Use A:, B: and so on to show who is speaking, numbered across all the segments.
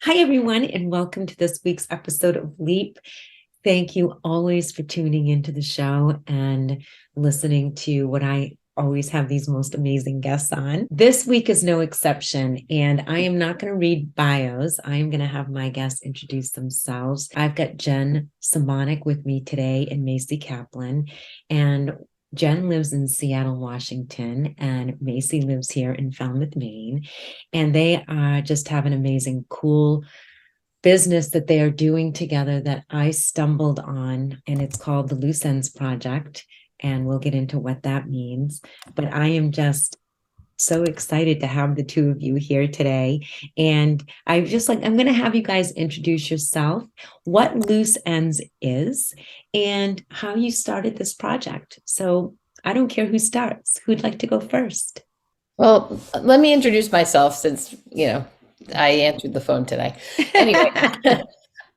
A: Hi, everyone, and welcome to this week's episode of Leap. Thank you always for tuning into the show and listening to what I always have these most amazing guests on. This week is no exception, and I am not going to read bios. I am going to have my guests introduce themselves. I've got Jen Simonic with me today and Masey Kaplan, and Jen lives in Seattle, Washington, and Masey lives here in Falmouth, Maine. And they just have an amazing, cool business that they are doing together that I stumbled on, and it's called the Loose Ends Project. And we'll get into what that means. But I am just so excited to have the two of you here today. And I'm going to have you guys introduce yourself, what Loose Ends is, and how you started this project. So I don't care who starts. Who'd like to go first?
B: Well, let me introduce myself since, I answered the phone today. Anyway,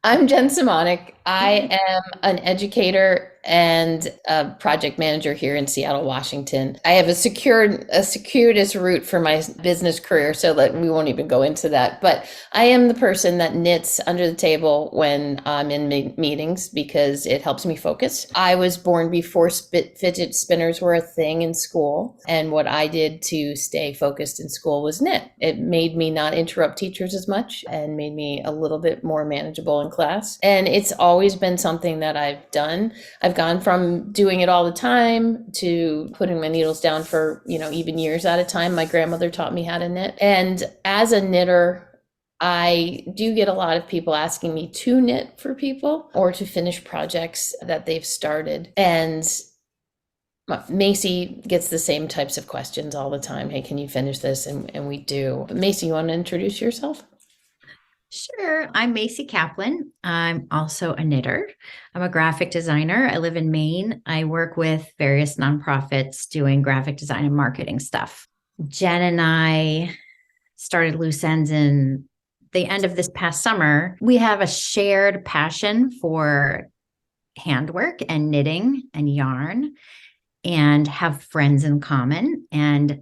B: I'm Jen Simonic. I am an educator and a project manager here in Seattle, Washington. I have a circuitous route for my business career, so that we won't even go into that. But I am the person that knits under the table when I'm in meetings because it helps me focus. I was born before fidget spinners were a thing in school, and what I did to stay focused in school was knit. It made me not interrupt teachers as much and made me a little bit more manageable in class. And it's always been something that I've done. I've gone from doing it all the time to putting my needles down for, even years at a time. My grandmother taught me how to knit. And as a knitter, I do get a lot of people asking me to knit for people or to finish projects that they've started. And Masey gets the same types of questions all the time. Hey, can you finish this? And we do. But Masey, you want to introduce yourself?
C: Sure. I'm Masey Kaplan. I'm also a knitter. I'm a graphic designer. I live in Maine. I work with various nonprofits doing graphic design and marketing stuff. Jen and I started Loose Ends in the end of this past summer. We have a shared passion for handwork and knitting and yarn and have friends in common. And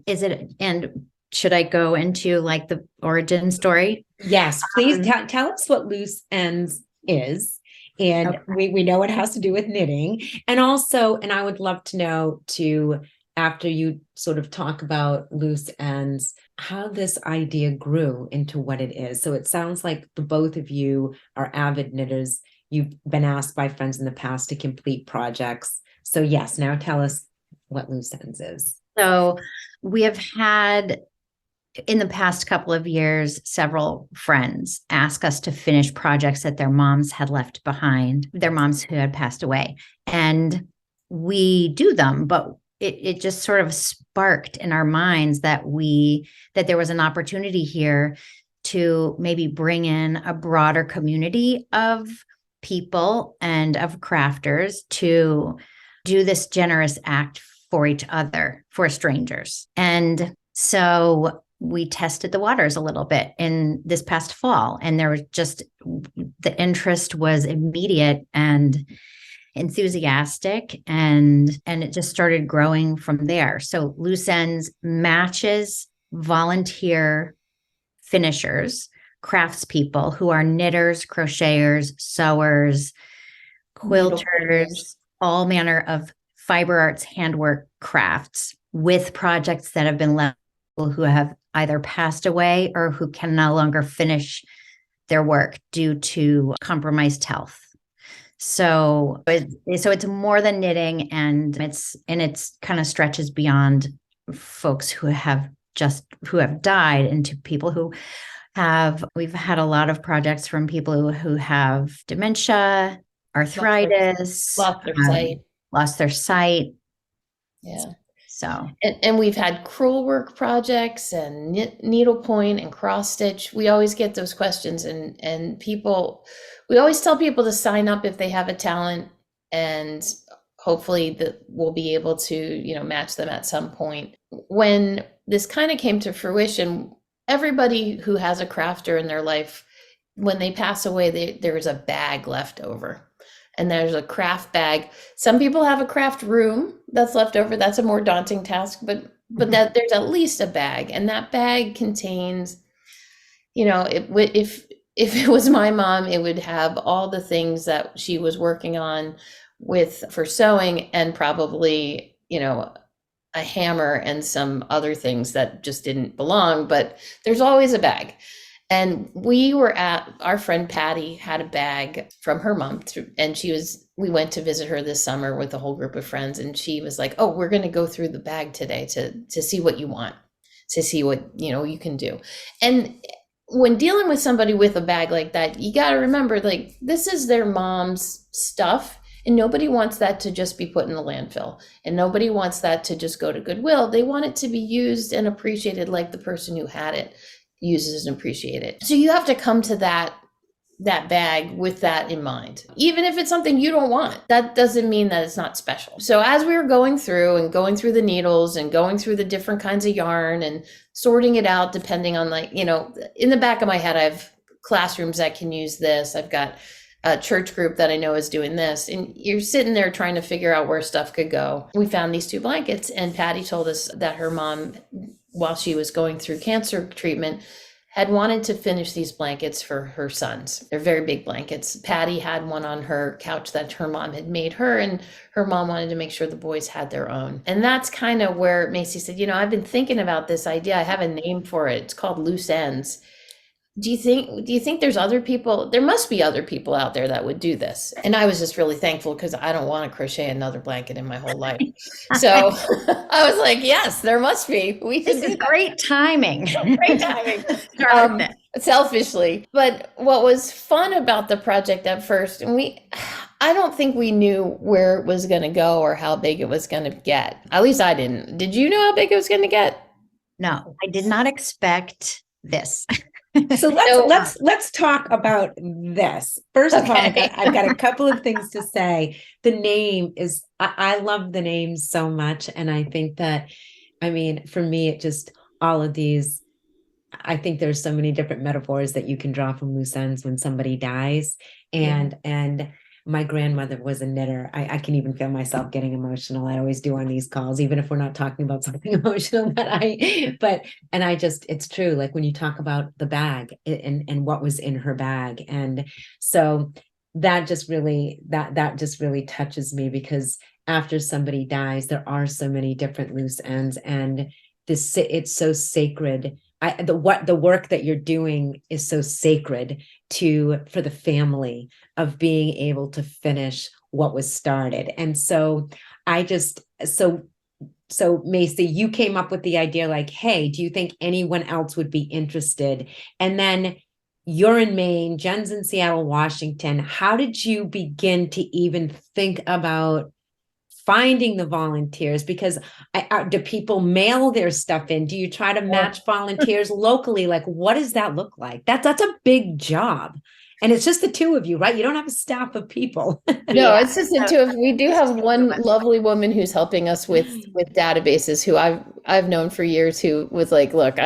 C: should I go into like the origin story?
A: Yes, please tell us what Loose Ends is. And we know it has to do with knitting. And I would love to know too, after you sort of talk about Loose Ends, how this idea grew into what it is. So it sounds like the both of you are avid knitters. You've been asked by friends in the past to complete projects. So yes, now tell us what Loose Ends is.
C: So we have had in the past couple of years, several friends ask us to finish projects that their moms had left behind, their moms who had passed away. And we do them, but it just sort of sparked in our minds that there was an opportunity here to maybe bring in a broader community of people and of crafters to do this generous act for each other, for strangers. And so we tested the waters a little bit in this past fall, and there was just the interest was immediate and enthusiastic, and it just started growing from there. So Loose Ends matches volunteer finishers, craftspeople who are knitters, crocheters, sewers, quilters, all manner of fiber arts, handwork crafts with projects that have been left who have either passed away or who can no longer finish their work due to compromised health. So it's more than knitting, and it's kind of stretches beyond folks who have died into people we've had a lot of projects from people who have dementia, arthritis, lost their sight.
B: Yeah.
C: So,
B: and we've had crewel work projects and needlepoint and cross stitch. We always get those questions, and we always tell people to sign up if they have a talent, and hopefully that we'll be able to, match them at some point. When this kind of came to fruition, everybody who has a crafter in their life, when they pass away, there is a bag left over. And there's a craft bag. Some people have a craft room that's left over. That's a more daunting task, but there's at least a bag, and that bag contains, if if it was my mom, it would have all the things that she was working on for sewing, and probably, a hammer and some other things that just didn't belong, but there's always a bag. And our friend Patty had a bag from her mom, and we went to visit her this summer with a whole group of friends, and she was like, "Oh, we're going to go through the bag today to see what you want, to see what, you can do." And when dealing with somebody with a bag like that, you got to remember, like, this is their mom's stuff, and nobody wants that to just be put in a landfill, and nobody wants that to just go to Goodwill. They want it to be used and appreciated like the person who had it uses and appreciate it. So you have to come to that bag with that in mind. Even if it's something you don't want, that doesn't mean that it's not special. So as we were going through the needles and going through the different kinds of yarn and sorting it out, depending on, like, in the back of my head, I have classrooms that can use this. I've got a church group that I know is doing this. And you're sitting there trying to figure out where stuff could go. We found these 2 blankets, and Patty told us that her mom, while she was going through cancer treatment, had wanted to finish these blankets for her sons. They're very big blankets. Patty had one on her couch that her mom had made her, and her mom wanted to make sure the boys had their own. And that's kind of where Masey said, I've been thinking about this idea. I have a name for it. It's called loose ends. Do you think there's other people? There must be other people out there that would do this. And I was just really thankful, because I don't want to crochet another blanket in my whole life. So I was like, yes, there must be.
C: This is great timing.
B: Great timing. Selfishly. But what was fun about the project at first, and I don't think we knew where it was going to go or how big it was going to get. At least I didn't. Did you know how big it was going to get?
C: No, I did not expect this.
A: So let's talk about this. First of all, I've got a couple of things to say. The name is, I love the name so much. And I think that, for me, it just, all of these, I think there's so many different metaphors that you can draw from loose ends when somebody dies. And my grandmother was a knitter. I can even feel myself getting emotional. I always do on these calls, even if we're not talking about something emotional, it's true. Like when you talk about the bag and what was in her bag. And so that just really touches me, because after somebody dies, there are so many different loose ends, and it's so sacred. The work that you're doing is so sacred for the family, of being able to finish what was started. And so so Masey, you came up with the idea, like, hey, do you think anyone else would be interested? And then you're in Maine, Jen's in Seattle, Washington. How did you begin to even think about finding the volunteers? Because do people mail their stuff in? Do you try to match volunteers locally? Like, what does that look like? That's a big job. And it's just the 2 of you, right? You don't have a staff of people.
B: No, it's just the 2 of us. We do have one lovely woman who's helping us with databases, who I've known for years, who was like, look,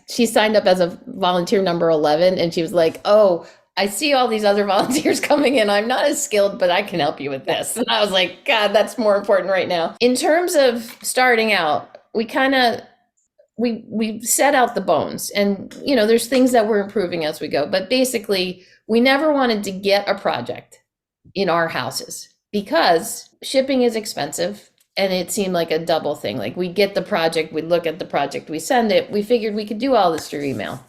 B: she signed up as a volunteer number 11, and she was like, oh, I see all these other volunteers coming in. I'm not as skilled, but I can help you with this. And I was like, God, that's more important right now. In terms of starting out, we set out the bones, and, there's things that we're improving as we go. But basically, we never wanted to get a project in our houses, because shipping is expensive, and it seemed like a double thing. Like, we get the project, we look at the project, we send it. We figured we could do all this through email.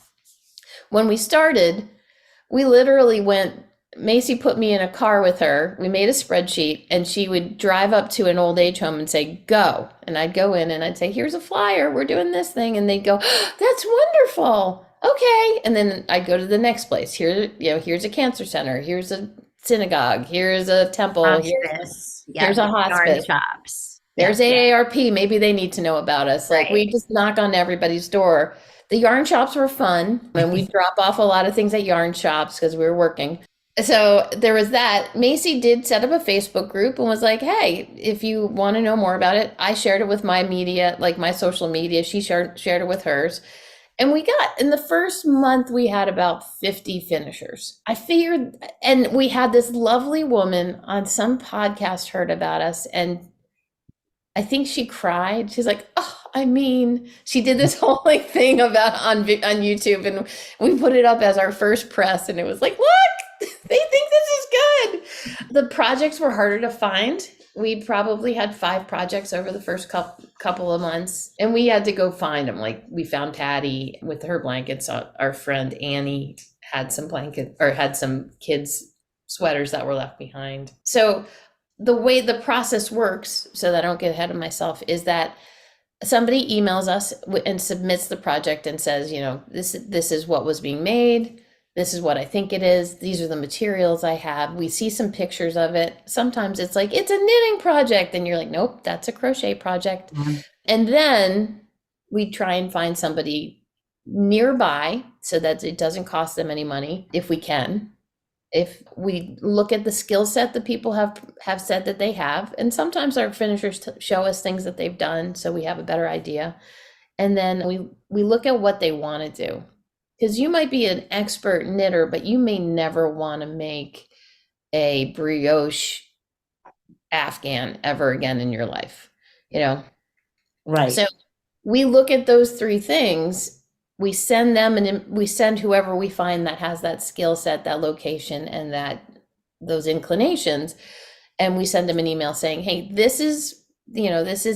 B: When we started, we literally Masey put me in a car with her. We made a spreadsheet, and she would drive up to an old age home and say, go. And I'd go in and I'd say, here's a flyer. We're doing this thing. And they'd go, oh, that's wonderful. Okay. And then I'd go to the next place. Here's a cancer center. Here's a synagogue. Here's a temple. Here's a hospice.
C: Shops.
B: There's AARP. Maybe they need to know about us. Like, we just knock on everybody's door. The yarn shops were fun, and we drop off a lot of things at yarn shops because we were working. So there was that. Masey did set up a Facebook group and was like, hey, if you want to know more about it. I shared it with my media, like my social media. She shared it with hers. And in the first month, we had about 50 finishers. I figured, and we had this lovely woman on some podcast heard about us, and I think she cried. She's like, oh, I mean, she did this whole like thing about on YouTube, and we put it up as our first press, and it was like, look, they think this is good. The projects were harder to find. We probably had 5 projects over the first couple of months, and we had to go find them. Like we found Patty with her blankets. Our friend Annie had some had some kids' sweaters that were left behind. So the way the process works, so that I don't get ahead of myself, is that somebody emails us and submits the project and says, this is what was being made. This is what I think it is. These are the materials I have. We see some pictures of it. Sometimes it's like, it's a knitting project. And you're like, nope, that's a crochet project. Mm-hmm. And then we try and find somebody nearby so that it doesn't cost them any money, if we can. If we look at the skill set that people have said that they have, and sometimes our finishers show us things that they've done, so we have a better idea. And then we look at what they want to do. Because you might be an expert knitter, but you may never want to make a brioche Afghan ever again in your life,
A: Right.
B: So we look at those 3 things. We send them, and we send whoever we find that has that skill set, that location, and those inclinations. And we send them an email saying, hey, this is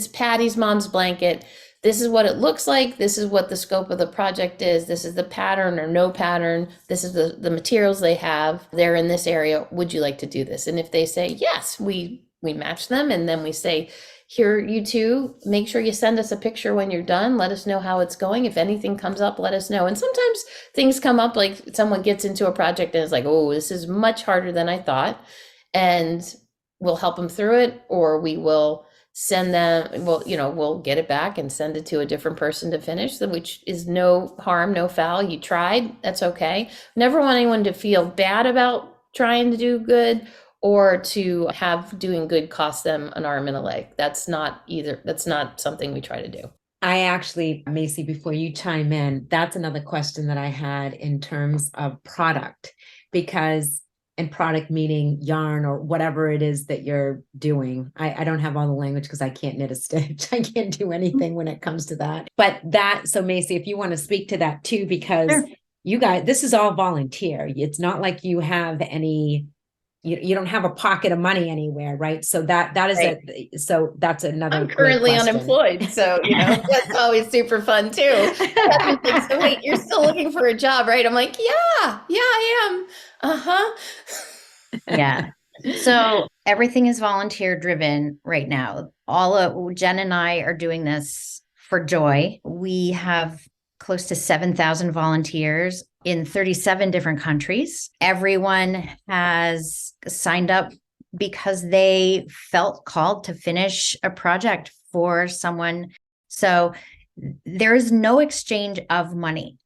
B: Patty's mom's blanket. This is what it looks like. This is what the scope of the project is. This is the pattern or no pattern. This is the materials they have. They're in this area. Would you like to do this? And if they say yes, we match them. And then we say, here, you two, make sure you send us a picture when you're done. Let us know how it's going. If anything comes up, let us know. And sometimes things come up, like someone gets into a project and is like, oh, this is much harder than I thought. And we'll help them through it, or we will send them, we'll get it back and send it to a different person to finish, which is no harm, no foul. You tried, that's okay. Never want anyone to feel bad about trying to do good, or to have doing good cost them an arm and a leg. That's not something we try to do.
A: I actually, Masey, before you chime in, that's another question that I had in terms of product, and product meaning yarn or whatever it is that you're doing. I don't have all the language because I can't knit a stitch. I can't do anything when it comes to that. So Masey, if you want to speak to that too, because sure. You guys, this is all volunteer. It's not like you have any, you don't have a pocket of money anywhere, right? So that is right. So that's another.
B: I'm currently unemployed, so that's always super fun too. Like, so wait, you're still looking for a job, right? I'm like, yeah, I am.
C: Yeah. So everything is volunteer driven right now. Jen and I are doing this for joy. We have close to 7,000 volunteers in 37 different countries. Everyone has signed up because they felt called to finish a project for someone. So there is no exchange of money.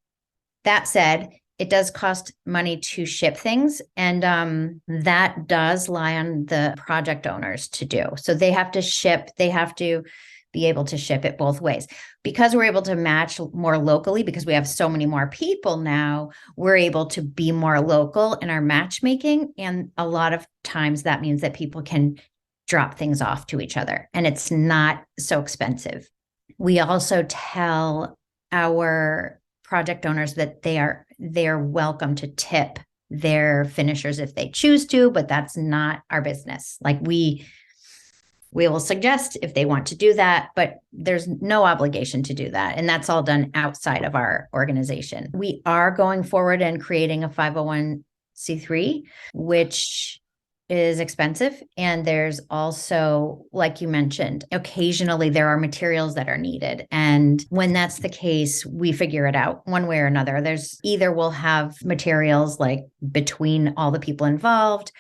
C: That said, it does cost money to ship things, and that does lie on the project owners to do. So they have to ship, they have to be able to ship it both ways. Because we're able to match more locally, because we have so many more people now, we're able to be more local in our matchmaking. And a lot of times that means that people can drop things off to each other, and it's not so expensive. We also tell our project owners that they are welcome to tip their finishers if they choose to, but that's not our business. Like we will suggest if they want to do that, but there's no obligation to do that. And that's all done outside of our organization. We are going forward and creating a 501c3, which is expensive. And there's also, like you mentioned, occasionally there are materials that are needed. And when that's the case, we figure it out one way or another. There's either we'll have materials like between all the people involved,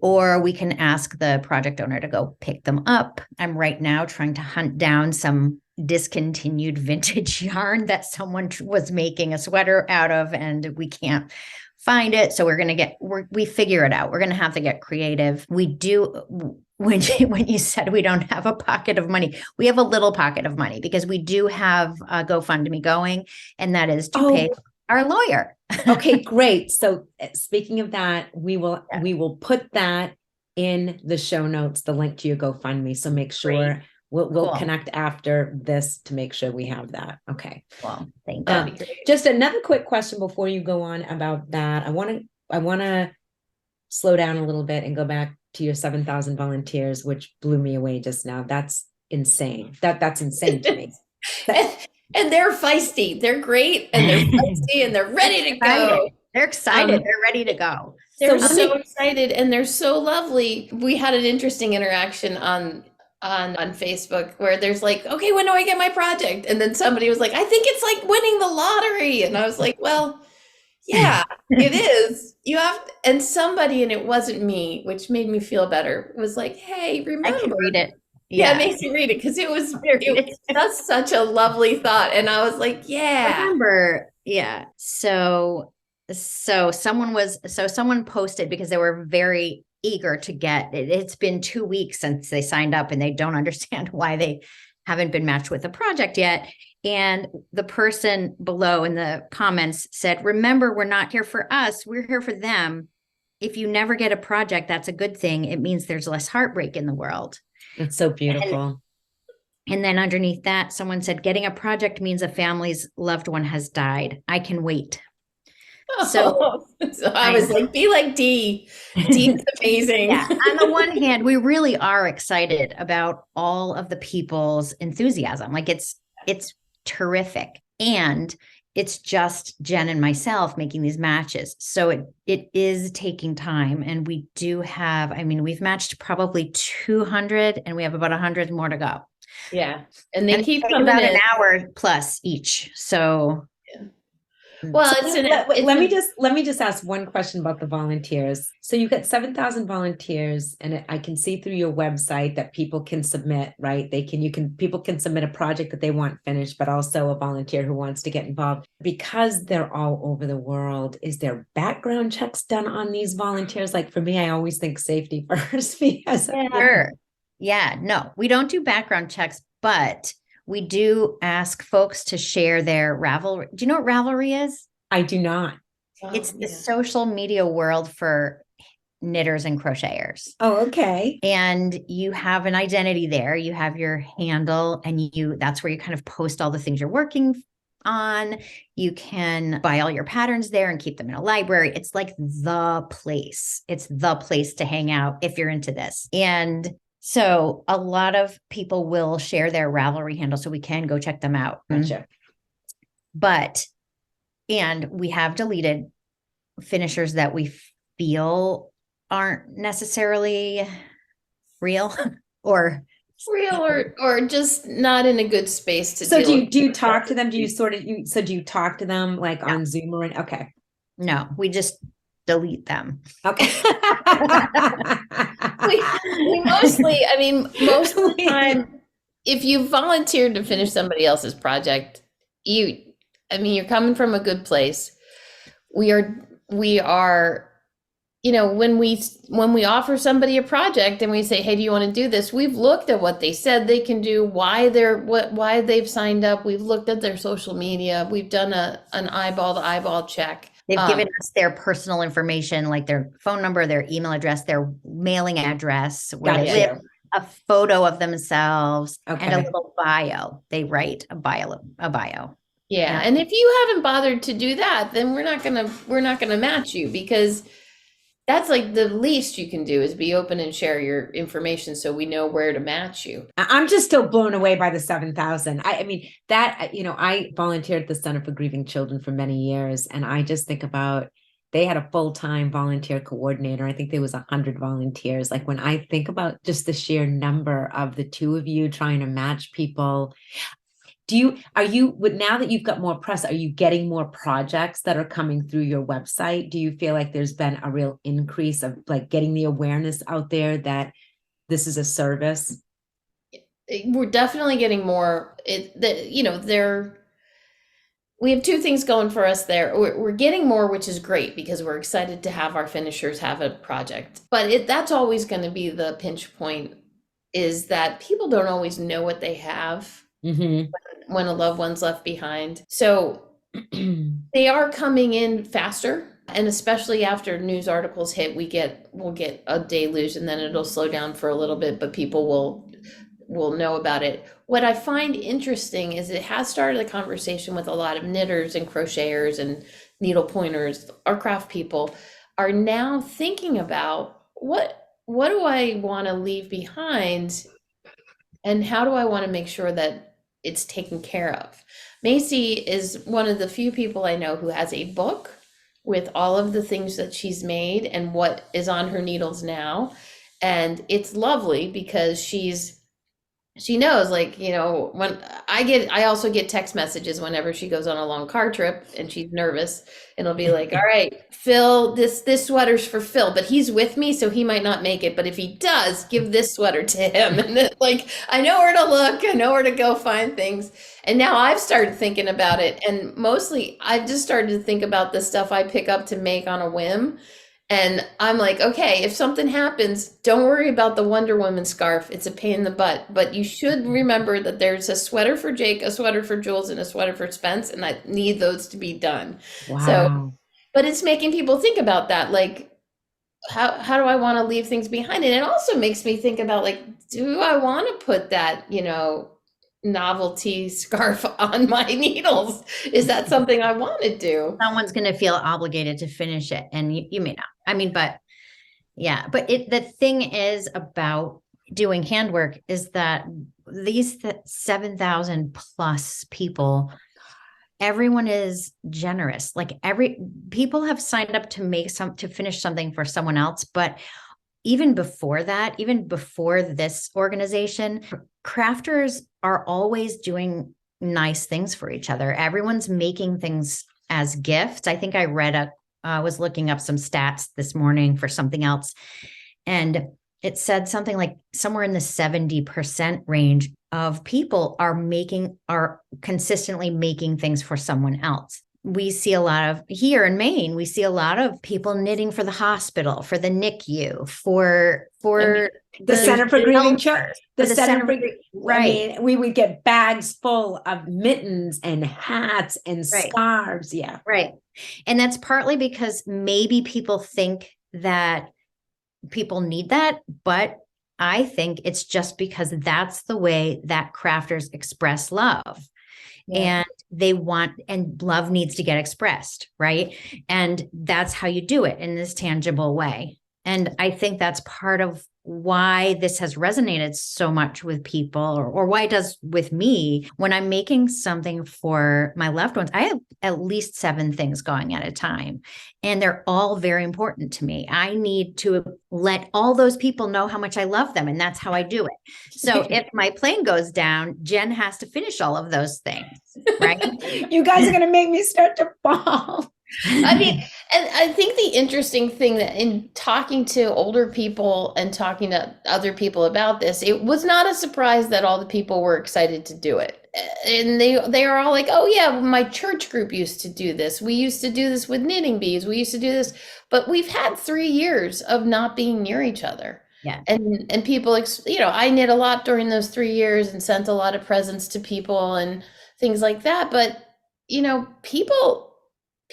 C: or we can ask the project owner to go pick them up. I'm right now trying to hunt down some discontinued vintage yarn that someone was making a sweater out of, and we can't find it. So we figure it out. We're going to have to get creative. We do, when you said we don't have a pocket of money, we have a little pocket of money, because we do have a GoFundMe going, and that is to pay our lawyer.
A: Okay, great. So speaking of that, we will put that in the show notes, the link to your GoFundMe. So make sure We'll
C: Cool.
A: connect after this to make sure we have that. Okay.
C: Well, thank
B: That'd
C: you.
B: be great.
A: Just another quick question before you go on about that. I want to slow down a little bit and go back to your 7,000 volunteers, which blew me away just now. That's insane. That's insane to me.
B: And they're feisty. They're great, and they're feisty, and they're ready to go.
C: They're excited. They're ready to go.
B: They're
A: So
B: so excited, and they're so lovely. We had an interesting interaction on Facebook where there's like, okay, when do I get my project? And then somebody was like, I think it's like winning the lottery. And I was like, well, yeah, it is. You have, and somebody, and it wasn't me, which made me feel better, was like, hey, remember.
C: I can read it.
B: Yeah, it makes me read it because that's such a lovely thought. And I was like, yeah.
C: Remember, yeah. So someone posted because they were very eager to get it. It's been 2 weeks since they signed up and they don't understand why they haven't been matched with a project yet. And the person below in the comments said, remember, we're not here for us. We're here for them. If you never get a project, that's a good thing. It means there's less heartbreak in the world.
A: It's so beautiful.
C: And then underneath that, someone said, getting a project means a family's loved one has died. I can wait. So
B: I was like, be like Dee. Dee's amazing.
C: Yeah. On the one hand, we really are excited about all of the people's enthusiasm. Like it's terrific. And it's just Jen and myself making these matches. So it is taking time. And we do have, we've matched probably 200 and we have about 100 more to go.
B: Yeah. And they keep coming
C: about
B: in.
C: an hour plus each. So
B: well,
A: let me just ask one question about the volunteers. So you've got 7,000 volunteers, and I can see through your website that people can submit, right? People can submit a project that they want finished, but also a volunteer who wants to get involved. Because they're all over the world, is there background checks done on these volunteers? Like for me, I always think safety first because
C: sure. Yeah, no, we don't do background checks, but we do ask folks to share their Ravelry. Do you know what Ravelry is?
A: I do not.
C: It's the social media world for knitters and crocheters.
A: Oh, okay.
C: And you have an identity there. You have your handle and that's where you kind of post all the things you're working on. You can buy all your patterns there and keep them in a library. It's like the place. It's the place to hang out if you're into this. And so a lot of people will share their Ravelry handle so we can go check them out.
A: Gotcha.
C: And we have deleted finishers that we feel aren't necessarily real or
B: just not in a good space to
A: so
B: deal
A: do you talk to them? Do you talk to them like on Zoom or okay?
C: No, we just delete them.
A: Okay.
B: we mostly, most of the time, if you volunteered to finish somebody else's project, you're coming from a good place. We are, when we offer somebody a project and we say, hey, do you want to do this? We've looked at what they said they can do, why they've signed up. We've looked at their social media. We've done an eyeball to eyeball check.
C: They've given us their personal information, like their phone number, their email address, their mailing address, where they live, a photo of themselves, and a little bio. They write a bio.
B: Yeah. And if you haven't bothered to do that, then we're not gonna match you, because that's like the least you can do is be open and share your information so we know where to match you.
A: I'm just still blown away by the 7,000. I volunteered at the Center for Grieving Children for many years. And I just think about, they had a full-time volunteer coordinator. I think there was 100 volunteers. Like when I think about just the sheer number of the two of you trying to match people, now that you've got more press, are you getting more projects that are coming through your website? Do you feel like there's been a real increase of like getting the awareness out there that this is a service?
B: We're definitely getting more. We have two things going for us there. We're getting more, which is great because we're excited to have our finishers have a project. But that's always going to be the pinch point, is that people don't always know what they have.
A: Mm-hmm.
B: When a loved one's left behind. So they are coming in faster. And especially after news articles hit, we'll get a deluge, and then it'll slow down for a little bit, but people will know about it. What I find interesting is it has started a conversation with a lot of knitters and crocheters and needle pointers. Our craft people are now thinking about what do I want to leave behind, and how do I want to make sure that it's taken care of? Macy is one of the few people I know who has a book with all of the things that she's made and what is on her needles now. And it's lovely because she knows, like, when I also get text messages whenever she goes on a long car trip and she's nervous. It'll be like, all right, Phil, this sweater's for Phil, but he's with me, so he might not make it. But if he does, give this sweater to him. And then, like, I know where to look, I know where to go find things. And now I've started thinking about it. And mostly I've just started to think about the stuff I pick up to make on a whim. And I'm like, okay, if something happens, don't worry about the Wonder Woman scarf. It's a pain in the butt. But you should remember that there's a sweater for Jake, a sweater for Jules, and a sweater for Spence, and I need those to be done.
A: Wow.
B: So, but it's making people think about that. Like, how do I want to leave things behind? And it also makes me think about, like, do I want to put that, novelty scarf on my needles? Is that something I want to do?
C: Someone's going to feel obligated to finish it, and you may not. I mean, but yeah, but the thing is about doing handwork is that these 7,000 plus people, everyone is generous. Like, people have signed up to finish something for someone else, but even before that, even before this organization, crafters are always doing nice things for each other. Everyone's making things as gifts. I think I was looking up some stats this morning for something else, and it said something like somewhere in the 70% range of people are consistently making things for someone else. We see a lot of, here in Maine, we see a lot of people knitting for the hospital, for the NICU, for
A: the Center for Grieving Children.
C: Right.
A: I mean, we would get bags full of mittens and hats and scarves. Yeah.
C: Right. And that's partly because maybe people think that people need that, but I think it's just because that's the way that crafters express love. Yeah. And love needs to get expressed, right? And that's how you do it, in this tangible way. And I think that's part of why this has resonated so much with people, or why it does with me. When I'm making something for my loved ones, I have at least 7 things going at a time, and they're all very important to me. I need to let all those people know how much I love them, and that's how I do it. So if my plane goes down, Jen has to finish all of those things, right?
A: You guys are going to make me start to fall.
B: I mean, and I think the interesting thing that in talking to older people and talking to other people about this, it was not a surprise that all the people were excited to do it. And they are all like, oh yeah, my church group used to do this. We used to do this with knitting bees. We used to do this, but we've had 3 years of not being near each other.
C: Yeah.
B: And people, I knit a lot during those 3 years and sent a lot of presents to people and things like that. But,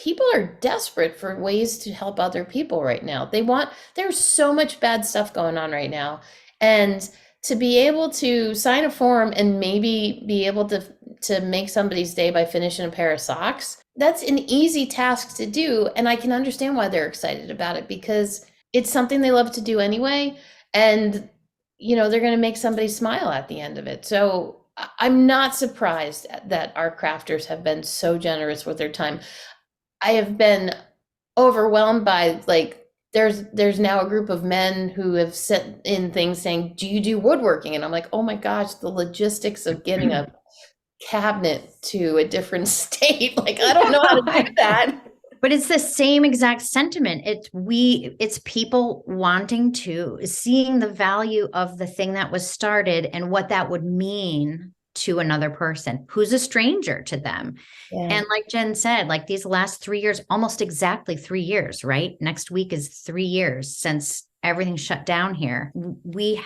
B: people are desperate for ways to help other people right now. There's so much bad stuff going on right now. And to be able to sign a form and maybe be able to make somebody's day by finishing a pair of socks, that's an easy task to do. And I can understand why they're excited about it, because it's something they love to do anyway. And, they're going to make somebody smile at the end of it. So I'm not surprised that our crafters have been so generous with their time. I have been overwhelmed by, like, there's now a group of men who have sent in things saying, do you do woodworking? And I'm like, oh my gosh, the logistics of getting a cabinet to a different state. Like, I don't know how to do that.
C: But it's the same exact sentiment. It's people seeing the value of the thing that was started and what that would mean to another person who's a stranger to them. Yeah. And like Jen said, like, these last 3 years, almost exactly 3 years, right? Next week is 3 years since everything shut down here. We've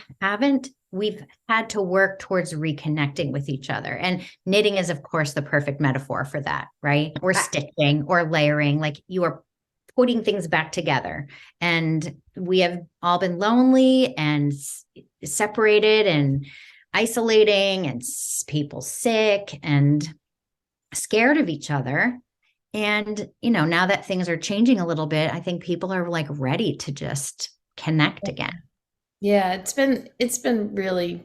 C: had to work towards reconnecting with each other. And knitting is, of course, the perfect metaphor for that, right? Or stitching or layering, like, you are putting things back together. And we have all been lonely and separated, and isolating and people sick and scared of each other. And, now that things are changing a little bit, I think people are like ready to just connect again.
B: Yeah, it's been really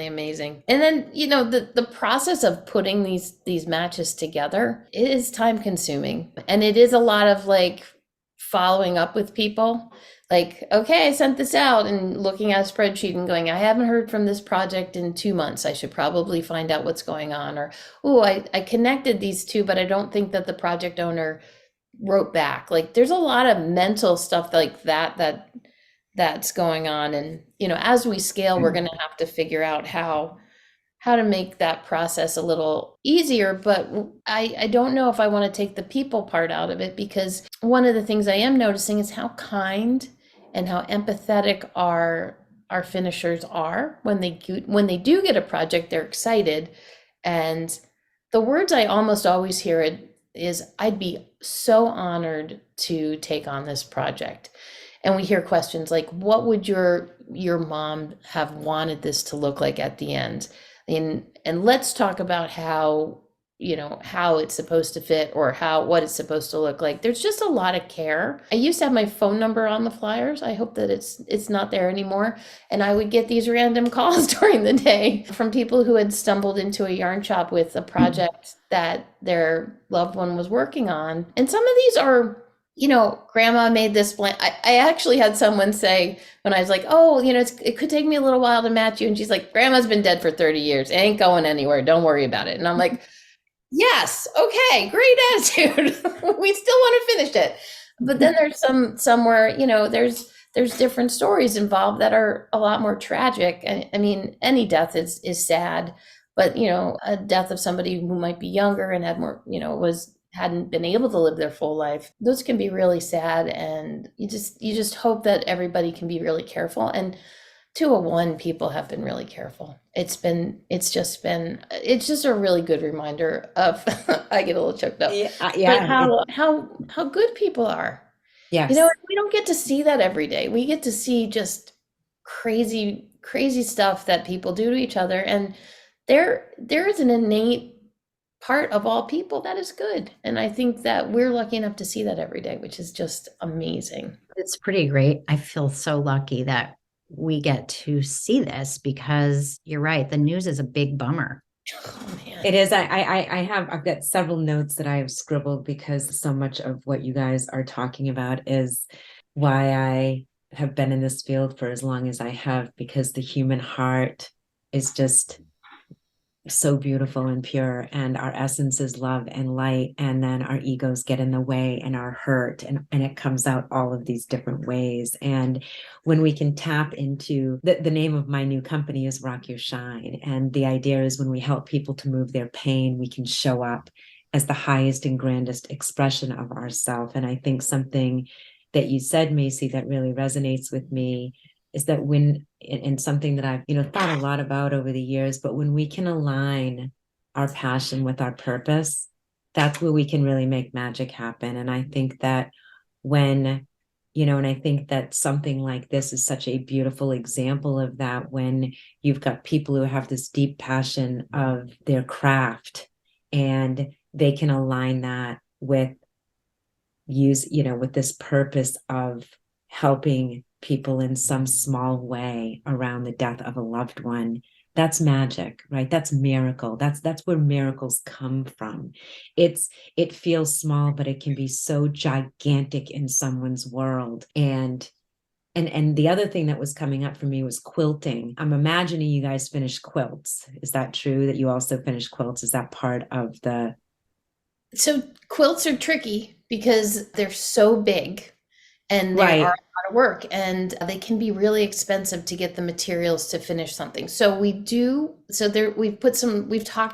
B: amazing. And then, the process of putting these matches together is time consuming. And it is a lot of like following up with people. Like, okay, I sent this out, and looking at a spreadsheet and going, I haven't heard from this project in 2 months. I should probably find out what's going on. Or, oh, I connected these two, but I don't think that the project owner wrote back. Like, there's a lot of mental stuff like that's going on. And, as we scale, we're going to have to figure out how to make that process a little easier. But I don't know if I want to take the people part out of it, because one of the things I am noticing is how kind and how empathetic our finishers are. When they do get a project, they're excited. And the words I almost always hear is, I'd be so honored to take on this project. And we hear questions like, what would your mom have wanted this to look like at the end? And let's talk about how it's supposed to fit, or what it's supposed to look like. There's just a lot of care. I used to have my phone number on the flyers. I hope that it's not there anymore. And I would get these random calls during the day from people who had stumbled into a yarn shop with a project that their loved one was working on. And some of these are, grandma made this blanket. I actually had someone say, when I was like, oh, it could take me a little while to match you. And she's like, grandma's been dead for 30 years. It ain't going anywhere. Don't worry about it. And I'm like, yes, okay, great attitude. We still want to finish it. But then there's some where, there's different stories involved that are a lot more tragic. I mean, any death is sad, but, a death of somebody who might be younger and had more, hadn't been able to live their full life, those can be really sad. And you just hope that everybody can be really careful. And 201 people have been really careful. It's just a really good reminder of I get a little choked up.
A: Yeah.
B: But how good people are.
A: Yes.
B: We don't get to see that every day. We get to see just crazy stuff that people do to each other. And there is an innate part of all people that is good. And I think that we're lucky enough to see that every day, which is just amazing.
C: It's pretty great. I feel so lucky that we get to see this, because you're right. The news is a big bummer.
B: Oh, man.
A: It is. I've got several notes that I have scribbled, because so much of what you guys are talking about is why I have been in this field for as long as I have, because the human heart is just so beautiful and pure, and our essence is love and light, and then our egos get in the way and are hurt, and it comes out all of these different ways. And when we can tap into the name of my new company is Rock Your Shine, and the idea is when we help people to move their pain, we can show up as the highest and grandest expression of ourselves. And I think something that you said, Masey, that really resonates with me is that and something that I've thought a lot about over the years, but when we can align our passion with our purpose, that's where we can really make magic happen. And I think that and I think that something like this is such a beautiful example of that, when you've got people who have this deep passion of their craft, and they can align that with with this purpose of helping people in some small way around the death of a loved one. That's magic, right? That's miracle. That's where miracles come from. It feels small, but it can be so gigantic in someone's world. And the other thing that was coming up for me was quilting. I'm imagining you guys finish quilts. Is that true, that you also finish quilts? Is that part of the...
B: So quilts are tricky because they're so big. And they are a lot of work, and they can be really expensive to get the materials to finish something. So we've talked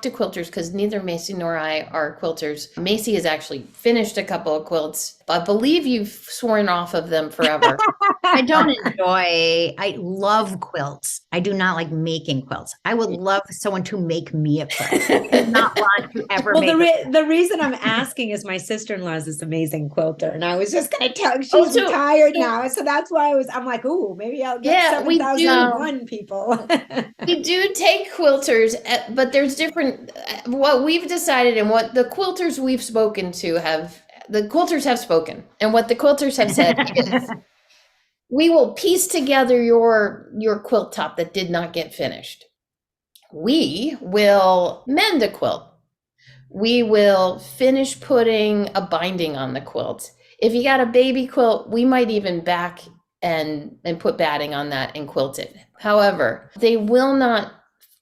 B: to quilters, because neither Masey nor I are quilters. Masey has actually finished a couple of quilts, I believe you've sworn off of them forever.
C: I love quilts. I do not like making quilts. I would love someone to make me a quilt. I do not want to ever
A: Well,
C: make
A: the reason I'm asking is my sister-in-law is this amazing quilter, and I was just going to tell she's
B: so-
A: retired now, so that's why I'm like, ooh, maybe I'll get
B: Yeah, we do.
A: 7,001 people.
B: We do take quilters, but there's different, what we've decided and what the quilters we've spoken to the quilters have spoken. And what the quilters have said is, we will piece together your quilt top that did not get finished. We will mend a quilt. We will finish putting a binding on the quilt. If you got a baby quilt, we might even back and put batting on that and quilt it. However, they will not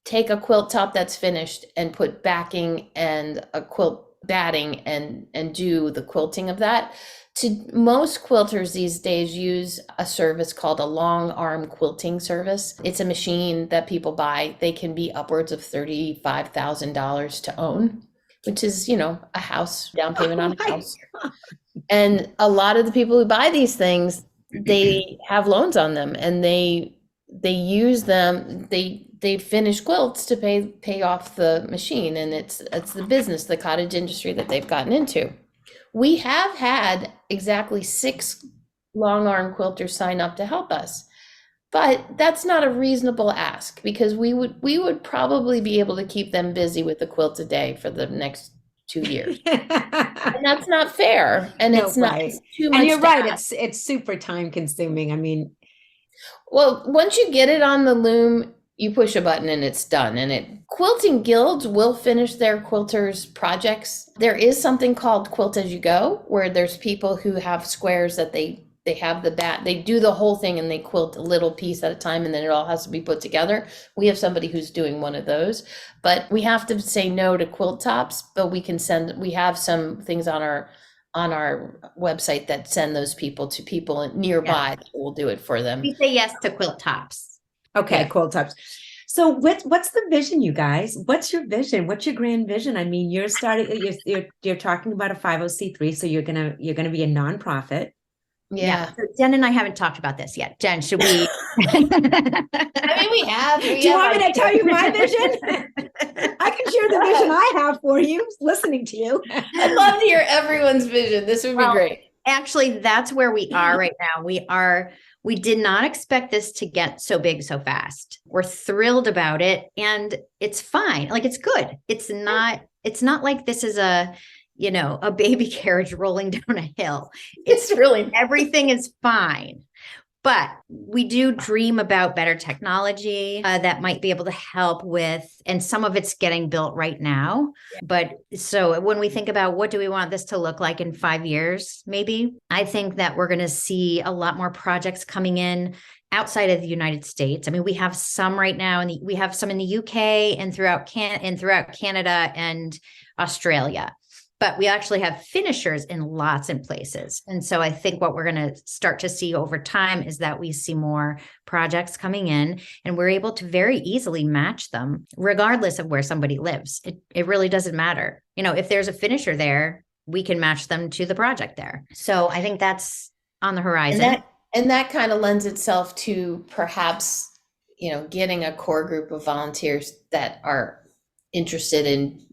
B: take a quilt top that's finished and put backing and a quilt batting and do the quilting of that. Most quilters these days use a service called a long arm quilting service. It's a machine that people buy. They can be upwards of $35,000 to own, which is, a house, down payment on a house. And a lot of the people who buy these things, they have loans on them, and they use them. They finish quilts to pay off the machine, and it's the business, the cottage industry that they've gotten into. We have had exactly 6 long arm quilters sign up to help us, but that's not a reasonable ask, because we would probably be able to keep them busy with a quilt a day for the next 2 years. And that's not fair. And
A: No,
B: it's not
A: right.
B: it's too much.
A: And you're right.
B: ask.
A: It's super time consuming. I mean,
B: Well, once you get it on the loom, you push a button and it's done. And quilting guilds will finish their quilters projects. There is something called Quilt As You Go, where there's people who have squares that they have they do the whole thing and they quilt a little piece at a time, and then it all has to be put together. We have somebody who's doing one of those, but we have to say no to quilt tops, but we have some things on our website that send those people to people nearby that will do it for them.
C: We say yes to quilt tops.
A: okay,
B: Yeah.
A: quilt tops. So what's the vision, you guys? What's your vision? What's your grand vision? I mean, you're talking about a 50c3, so you're gonna be a nonprofit.
B: Yeah.
C: So Jen and I haven't talked about this yet. Jen, should we?
B: I mean, we have.
A: Do you want me to tell you my vision? I can share the vision I have for you, listening to you.
B: I'd love to hear everyone's vision. This would be great.
C: Actually, that's where we are right now. We did not expect this to get so big so fast. We're thrilled about it, and it's fine. Like, it's good. It's not like this is a baby carriage rolling down a hill. It's really, everything is fine. But we do dream about better technology that might be able to help with, and some of it's getting built right now. But so when we think about what do we want this to look like in 5 years, maybe, I think that we're going to see a lot more projects coming in outside of the United States. I mean, we have some right now, and we have some in the UK and throughout Canada and Australia. But we actually have finishers in lots of places. And so I think what we're going to start to see over time is that we see more projects coming in, and we're able to very easily match them regardless of where somebody lives. It really doesn't matter. If there's a finisher there, we can match them to the project there. So I think that's on the horizon.
B: And that kind of lends itself to perhaps, getting a core group of volunteers that are interested in.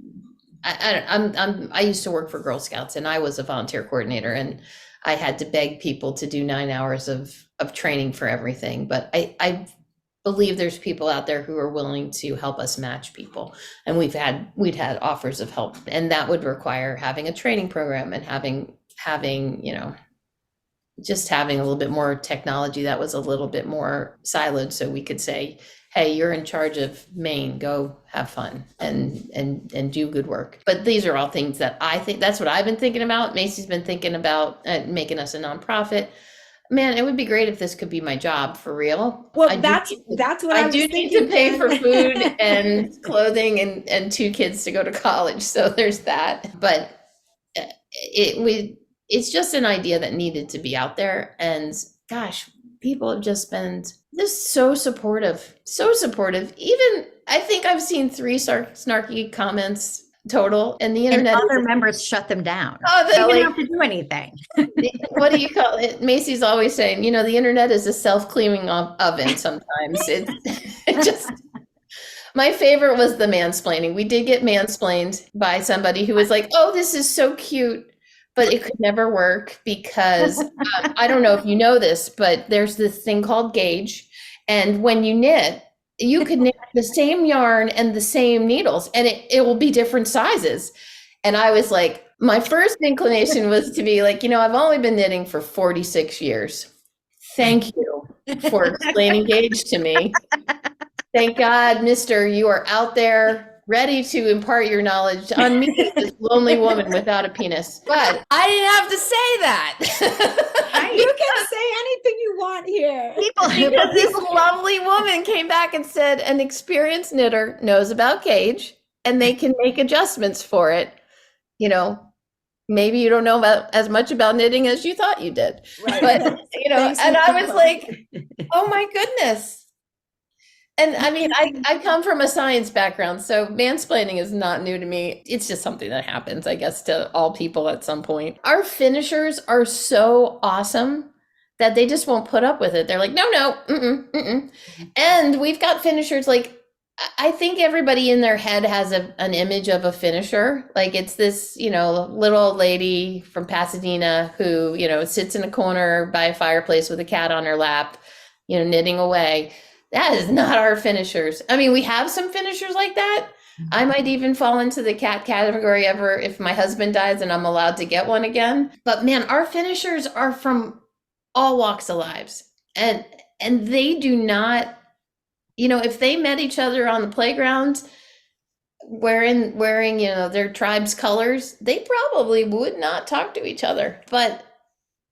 B: I used to work for Girl Scouts, and I was a volunteer coordinator, and I had to beg people to do 9 hours of training for everything. But I believe there's people out there who are willing to help us match people. And we'd had offers of help, and that would require having a training program and having, just having a little bit more technology that was a little bit more siloed, so we could say, hey, you're in charge of Maine, go have fun and do good work. But these are all things that I think, that's what I've been thinking about. Masey's been thinking about making us a nonprofit. Man, it would be great if this could be my job for real.
A: Well, that's what I do
B: need to pay for food and clothing and 2 kids to go to college. So there's that. But it's just an idea that needed to be out there. And gosh, people have just been just so supportive. Even I think I've seen 3 snarky comments total. And the
C: And
B: internet
C: other
B: is,
C: members shut them down.
B: oh,
C: They
B: they're
C: don't
B: like,
C: have to do anything.
B: what do you call it? Macy's always saying, the internet is a self-cleaning oven sometimes. It just, my favorite was the mansplaining. We did get mansplained by somebody who was like, oh, this is so cute, but it could never work because I don't know if you know this, but there's this thing called gauge. And when you knit, you could knit the same yarn and the same needles, and it will be different sizes. And I was like, my first inclination was to be like, I've only been knitting for 46 years. Thank you for explaining gauge to me. Thank God, mister, you are out there ready to impart your knowledge on me, this lonely woman without a penis. But I didn't have to say that.
A: You can say anything you want here.
B: Because this lovely woman came back and said an experienced knitter knows about gauge and they can make adjustments for it. Maybe you don't know as much about knitting as you thought you did.
A: Right.
B: But, and I was like, oh my goodness. And I mean, I come from a science background, so mansplaining is not new to me. It's just something that happens, I guess, to all people at some point. Our finishers are so awesome that they just won't put up with it. They're like, no, And we've got finishers like, I think everybody in their head has an image of a finisher. Like it's this, little old lady from Pasadena who, sits in a corner by a fireplace with a cat on her lap, knitting away. That is not our finishers. I mean, we have some finishers like that. I might even fall into the cat category if my husband dies and I'm allowed to get one again. But man, our finishers are from all walks of lives. And they do not, if they met each other on the playground wearing, their tribe's colors, they probably would not talk to each other. But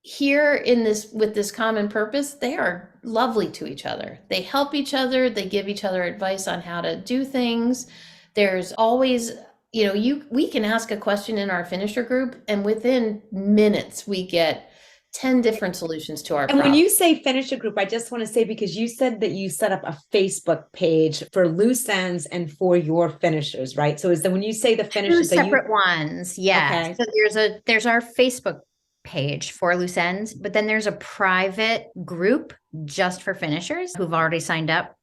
B: here with this common purpose, they are lovely to each other. They help each other. They give each other advice on how to do things. There's always, we can ask a question in our finisher group and within minutes we get 10 different solutions to our problem.
A: And when you say finisher group, I just want to say, because you said that you set up a Facebook page for loose ends and for your finishers, right? So is that when you say the finishers,
C: Two separate ones. Yeah.
A: Okay.
C: So there's our Facebook page for loose ends, but then there's a private group just for finishers who've already signed up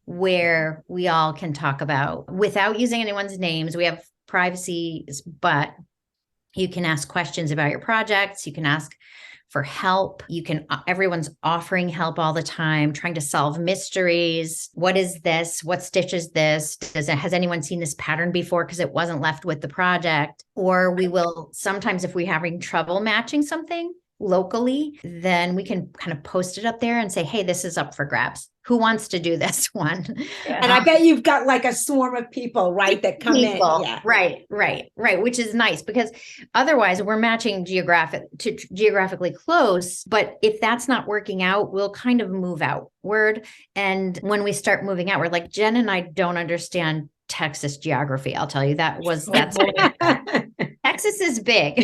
C: where we all can talk about, without using anyone's names. We have privacy, but you can ask questions about your projects. You can ask for help. Everyone's offering help all the time, trying to solve mysteries. What is this? What stitch is this? Has anyone seen this pattern before? Because it wasn't left with the project. Or we will sometimes, if we're having trouble matching something locally, then we can kind of post it up there and say, hey, this is up for grabs. Who wants to do this one?
A: And I bet you've got like a swarm of people, right, that come in. Yeah.
C: Right. Which is nice because otherwise we're matching geographically close. But if that's not working out, we'll kind of move outward. And when we start moving out, we're like, Jen and I don't understand Texas geography. I'll tell you that's Texas is big.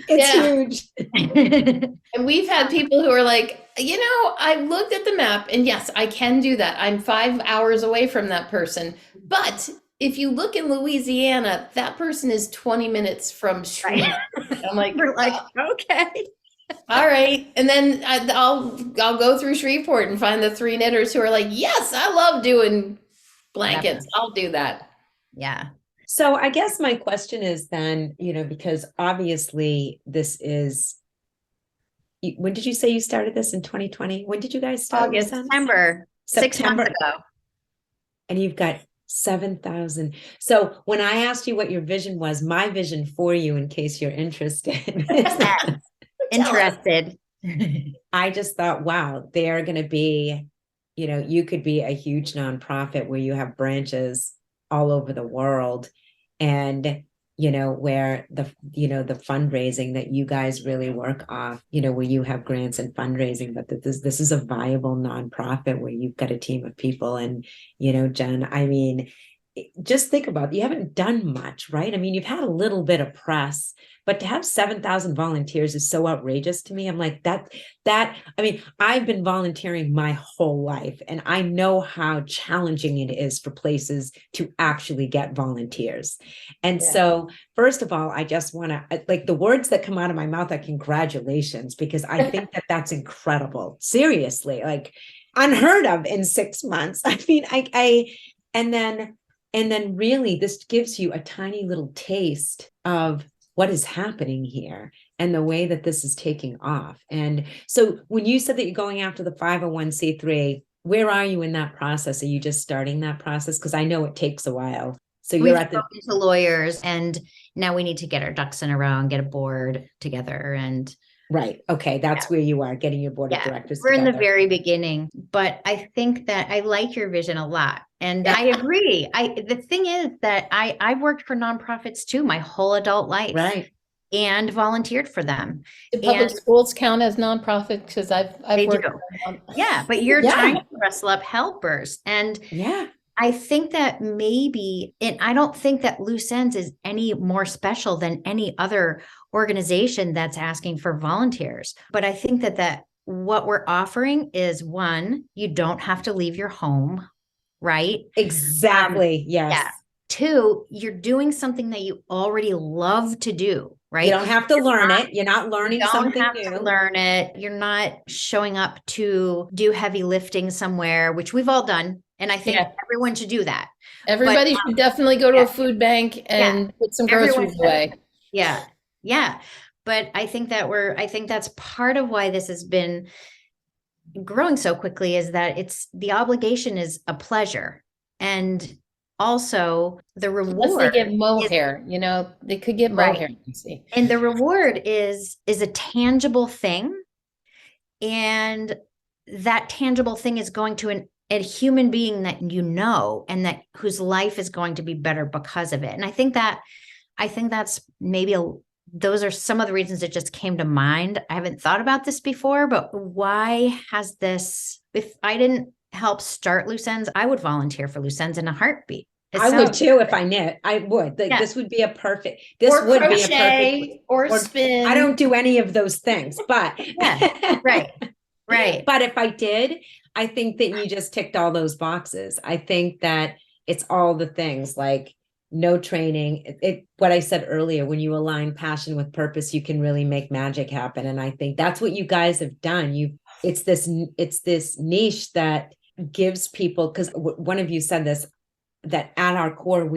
A: It's huge.
B: And we've had people who are like, I looked at the map and yes, I can do that. I'm 5 hours away from that person. But if you look in Louisiana, that person is 20 minutes from Shreveport. I'm like,
C: we're like, okay.
B: All right. And then I'll go through Shreveport and find the 3 knitters who are like, yes, I love doing blankets. I'll do that.
C: Yeah.
A: So I guess my question is then, because obviously this is, when did you say you started this in 2020? When did you guys start?
C: August, September. 6 months ago. And
A: you've got 7,000. So when I asked you what your vision was, my vision for you, in case you're interested.
C: Interested.
A: I just thought, wow, they are going to be, you could be a huge nonprofit where you have branches all over the world. And, where the fundraising that you guys really work off, where you have grants and fundraising, but that this is a viable nonprofit where you've got a team of people. And, Jen, I mean, just think about it. You haven't done much, right? I mean, you've had a little bit of press, but to have 7,000 volunteers is so outrageous to me. I'm like I mean, I've been volunteering my whole life, and I know how challenging it is for places to actually get volunteers. And so, first of all, I just want to, like, the words that come out of my mouth are congratulations, because I think that that's incredible. Seriously, like, unheard of in 6 months. I mean, and then really this gives you a tiny little taste of what is happening here and the way that this is taking off. And so when you said that you're going after the 501c3, where are you in that process? Are you just starting that process? Because I know it takes a while. So you're at the
C: to lawyers, and now we need to get our ducks in a row and get a board together. And
A: right. Okay. That's where you are, getting your board of directors
C: we're
A: together.
C: in the very beginning, but I think that I like your vision a lot. And I agree. The thing is that I've worked for nonprofits too, my whole adult life.
A: Right.
C: And volunteered for them.
B: Do public schools count as nonprofit? Because I've worked.
C: But you're trying to rustle up helpers. And I think that maybe, and I don't think that Loose Ends is any more special than any other organization that's asking for volunteers. But I think that what we're offering is, one, you don't have to leave your home, right?
A: Exactly. Yes.
C: Yeah. Two, you're doing something that you already love to do, right?
A: You don't have to learn it. You're not learning something new.
C: You don't have to learn it. You're not showing up to do heavy lifting somewhere, which we've all done. And I think everyone should do that.
B: Everybody should definitely go to a food bank and put some groceries away.
C: Yeah. Yeah. But I think that's part of why this has been growing so quickly, is that the obligation is a pleasure. And also the reward.
B: Unless they get mohair, they could get mohair.
C: And the reward is a tangible thing. And that tangible thing is going to a human being that and that whose life is going to be better because of it. And I think that's maybe those are some of the reasons it just came to mind. I haven't thought about this before, but why has this, if I didn't help start Loose Ends, I would volunteer for LooseEnds in a heartbeat.
A: I would too if I knit. I would. This would be a perfect.
B: Or spin.
A: I don't do any of those things, but
C: right.
A: But if I did, I think that you just ticked all those boxes. I think that it's all the things, like no training. What I said earlier, when you align passion with purpose, you can really make magic happen. And I think that's what you guys have done. It's this niche that gives people, because one of you said this, that at our core,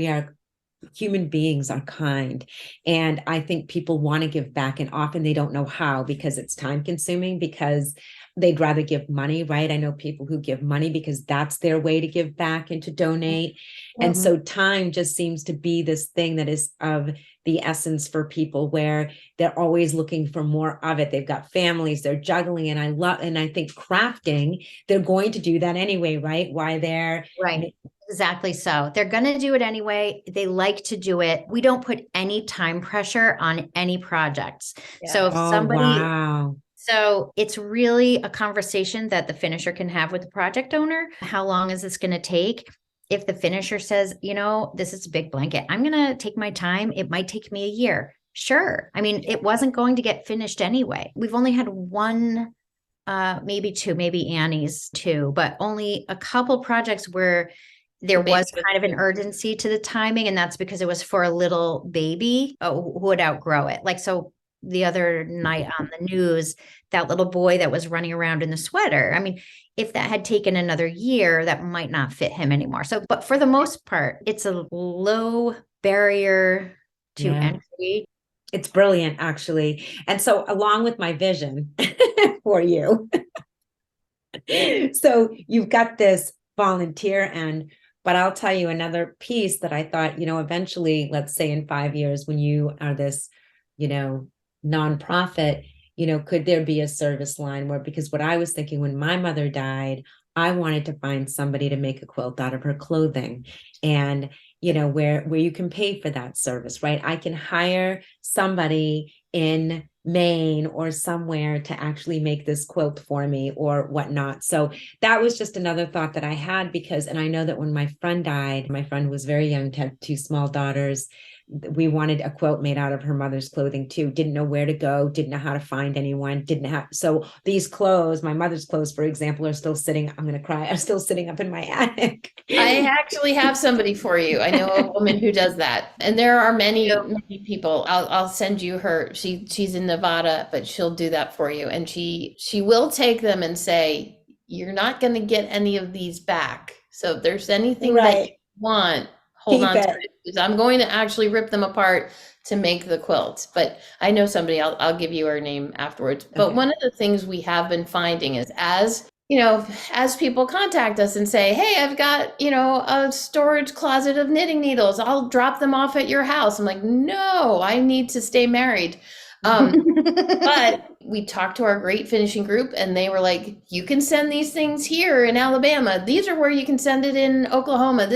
A: human beings are kind. And I think people want to give back, and often they don't know how, because it's time consuming, because they'd rather give money, right? I know people who give money because that's their way to give back and to donate. Mm-hmm. And so time just seems to be this thing that is of the essence for people, where they're always looking for more of it. They've got families, they're juggling. And I think crafting, they're going to do that anyway, right? Why they're
C: right. Exactly. So they're going to do it anyway. They like to do it. We don't put any time pressure on any projects. Yeah. So if so it's really a conversation that the finisher can have with the project owner. How long is this going to take? If the finisher says, this is a big blanket, I'm going to take my time. It might take me a year. Sure. I mean, it wasn't going to get finished anyway. We've only had one, maybe two, maybe Annie's two, but only a couple projects where there was kind of an urgency to the timing. And that's because it was for a little baby who would outgrow it. Like, so the other night on the news, that little boy that was running around in the sweater. I mean, if that had taken another year, that might not fit him anymore. So, but for the most part, it's a low barrier to entry.
A: It's brilliant, actually. And so along with my vision for you, so you've got this volunteer end. But I'll tell you another piece that I thought, eventually, let's say in 5 years, when you are this, nonprofit, could there be a service line where, because what I was thinking when my mother died, I wanted to find somebody to make a quilt out of her clothing, and, where you can pay for that service, right? I can hire somebody in Maine or somewhere to actually make this quilt for me or whatnot. So that was just another thought that I had, and I know that when my friend died, my friend was very young, had two small daughters, we wanted a quilt made out of her mother's clothing too. Didn't know where to go, didn't know how to find anyone, so these clothes, my mother's clothes, for example, are still sitting, I'm going to cry, are still sitting up in my attic.
B: I actually have somebody for you. I know a woman who does that. And there are many people. I'll send you her. She's in Nevada, but she'll do that for you. And she will take them and say, you're not going to get any of these back. So if there's anything that you want, hold on to it, because I'm going to actually rip them apart to make the quilt. But I know somebody, I'll give you her name afterwards. But one of the things we have been finding is as people contact us and say, hey, I've got, a storage closet of knitting needles, I'll drop them off at your house. I'm like, no, I need to stay married. But we talked to our great finishing group and they were like, you can send these things here in Alabama. These are where you can send it in Oklahoma.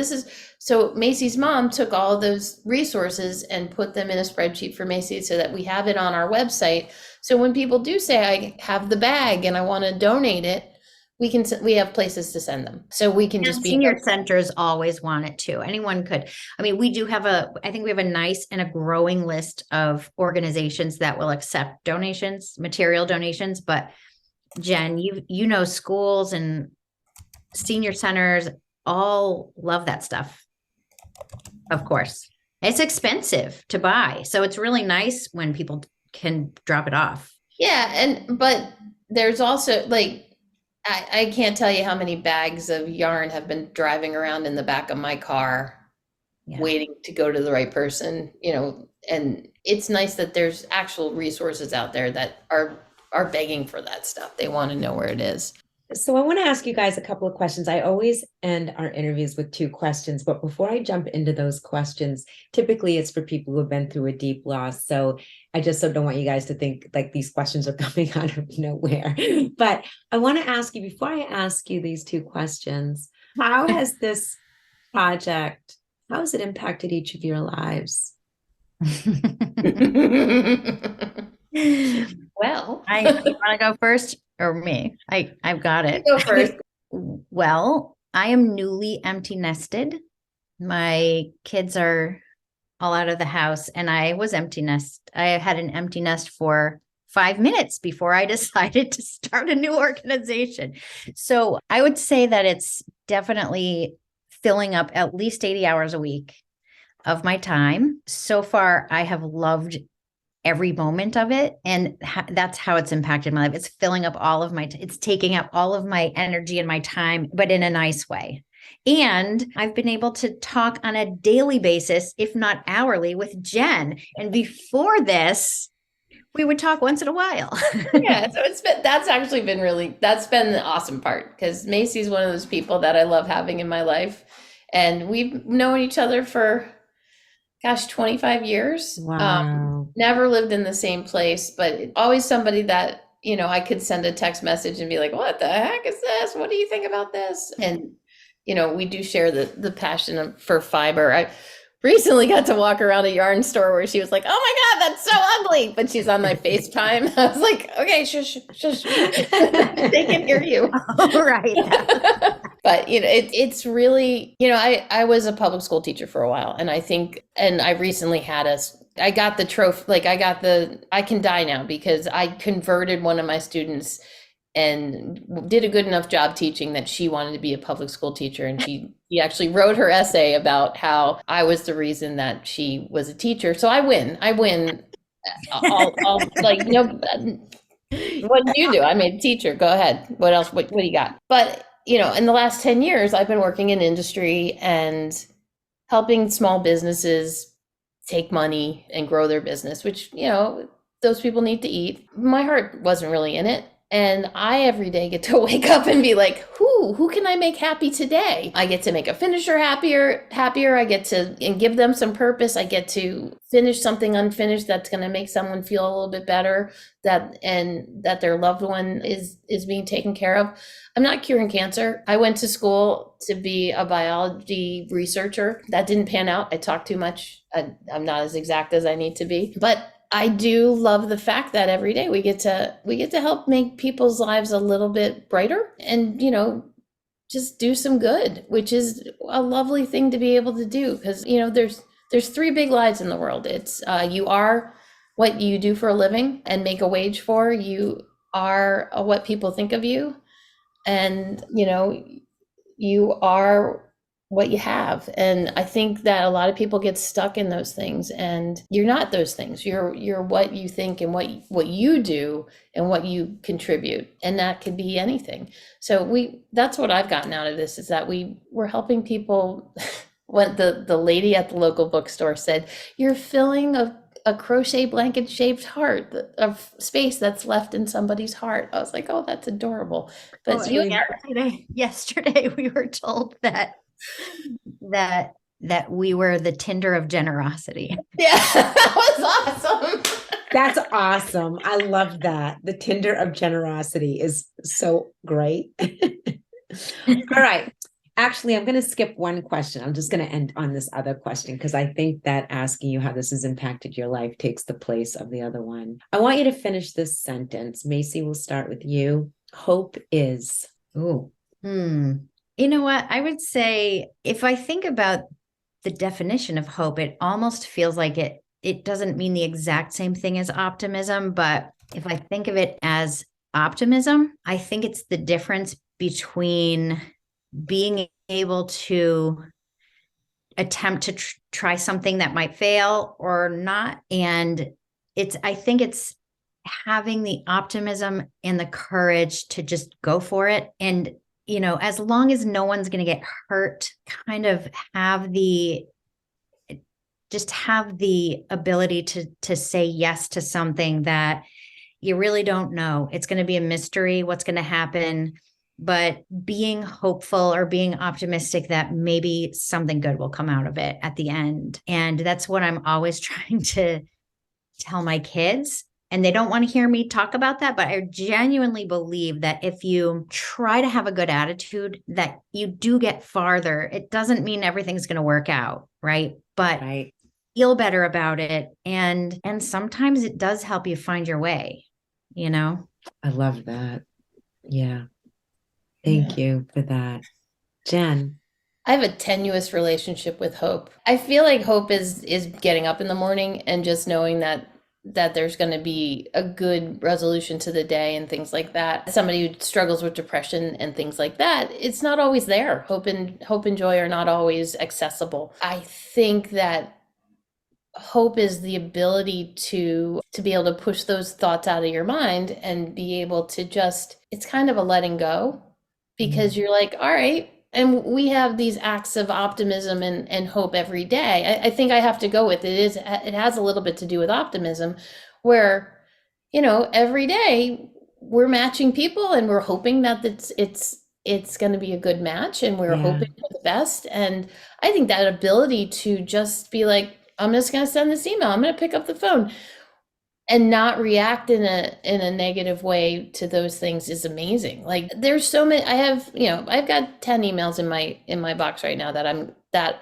B: So Masey's mom took all of those resources and put them in a spreadsheet for Masey so that we have it on our website. So when people do say, I have the bag and I want to donate it, we have places to send them. So we can just be.
C: Senior centers always want it too. Anyone could. I mean, we do have I think we have a nice and a growing list of organizations that will accept donations, material donations. But Jen, schools and senior centers all love that stuff. Of course, it's expensive to buy. So it's really nice when people can drop it off.
B: Yeah. But there's also I can't tell you how many bags of yarn have been driving around in the back of my car waiting to go to the right person, and it's nice that there's actual resources out there that are begging for that stuff. They want to know where it is.
A: So I want to ask you guys a couple of questions. I always end our interviews with 2 questions, but before I jump into those questions, typically it's for people who have been through a deep loss. So I just don't want you guys to think like these questions are coming out of nowhere. But I want to ask you, before I ask you these 2 questions, how has this project, how has it impacted each of your lives?
B: Well,
C: you want to go first or me? I've got it.
B: You go first.
C: Well, I am newly empty nested. My kids are all out of the house and I was empty nest. I had an empty nest for 5 minutes before I decided to start a new organization. So I would say that it's definitely filling up at least 80 hours a week of my time. So far, I have loved every moment of it. And that's how it's impacted my life. It's filling up all of it's taking up all of my energy and my time, but in a nice way. And I've been able to talk on a daily basis, if not hourly, with Jen. And before this, we would talk once in a while.
B: Yeah. So that's actually been that's been the awesome part, because Masey's one of those people that I love having in my life. And we've known each other for 25 years.
A: Wow.
B: Never lived in the same place, but always somebody that, I could send a text message and be like, what the heck is this? What do you think about this? And, we do share the passion for fiber. I recently got to walk around a yarn store where she was like, oh my God, that's so ugly. But she's on my FaceTime. I was like, okay, shush. They can hear you.
C: All right.
B: But, it's really, I was a public school teacher for a while. And I recently I got the trophy, I can die now because I converted one of my students and did a good enough job teaching that she wanted to be a public school teacher. And she actually wrote her essay about how I was the reason that she was a teacher. So I win all what do you do? I'm a teacher. Go ahead. What else? What do you got? But, in the last 10 years, I've been working in industry and helping small businesses take money and grow their business, which, those people need to eat. My heart wasn't really in it. And I every day get to wake up and be like, who can I make happy today? I get to make a finisher happier. I get to and give them some purpose. I get to finish something unfinished that's going to make someone feel a little bit better, that their loved one is being taken care of. I'm not curing cancer. I went to school to be a biology researcher. That didn't pan out. I talk too much. I'm not as exact as I need to be, but I do love the fact that every day we get to help make people's lives a little bit brighter and, just do some good, which is a lovely thing to be able to do. Because, there's there's three big lies in the world. It's you are what you do for a living and make a wage for. You are what people think of you, and you are what you have. And I think that a lot of people get stuck in those things, and you're not those things. You're what you think and what you do and what you contribute, and that could be anything. So that's what I've gotten out of this, is that we're helping people. What the lady at the local bookstore said, you're filling a crochet blanket shaped heart of space that's left in somebody's heart. I was like, oh, that's adorable. But
C: yesterday we were told that we were the Tinder of generosity.
B: Yeah, that was awesome.
A: That's awesome. I love that. The Tinder of generosity is so great. All right. Actually, I'm going to skip one question. I'm just going to end on this other question, because I think that asking you how this has impacted your life takes the place of the other one. I want you to finish this sentence. Masey, we'll start with you. Hope is.
C: You know what? I would say, if I think about the definition of hope, it almost feels like it doesn't mean the exact same thing as optimism. But if I think of it as optimism, I think it's the difference between being able to attempt to try something that might fail or not. And I think it's having the optimism and the courage to just go for it. And, as long as no one's going to get hurt, kind of have the ability to say yes to something that you really don't know. It's going to be a mystery what's going to happen, but being hopeful or being optimistic that maybe something good will come out of it at the end. And that's what I'm always trying to tell my kids. And they don't want to hear me talk about that, but I genuinely believe that if you try to have a good attitude, that you do get farther. It doesn't mean everything's going to work out, right? But feel better about it. And sometimes it does help you find your way,
A: I love that. Yeah. Thank you for that. Jen.
B: I have a tenuous relationship with hope. I feel like hope is getting up in the morning and just knowing that there's going to be a good resolution to the day and things like that. Somebody who struggles with depression and things like that, it's not always there. Hope and joy are not always accessible. I think that hope is the ability to be able to push those thoughts out of your mind and be able to it's kind of a letting go, because you're like, all right. And we have these acts of optimism and hope every day. I think I have to go with it. It has a little bit to do with optimism, where, every day we're matching people and we're hoping that it's going to be a good match, and we're hoping for the best. And I think that ability to just be like, I'm just going to send this email, I'm going to pick up the phone, and not react in a negative way to those things is amazing. Like, there's so many, I've got 10 emails in my box right now that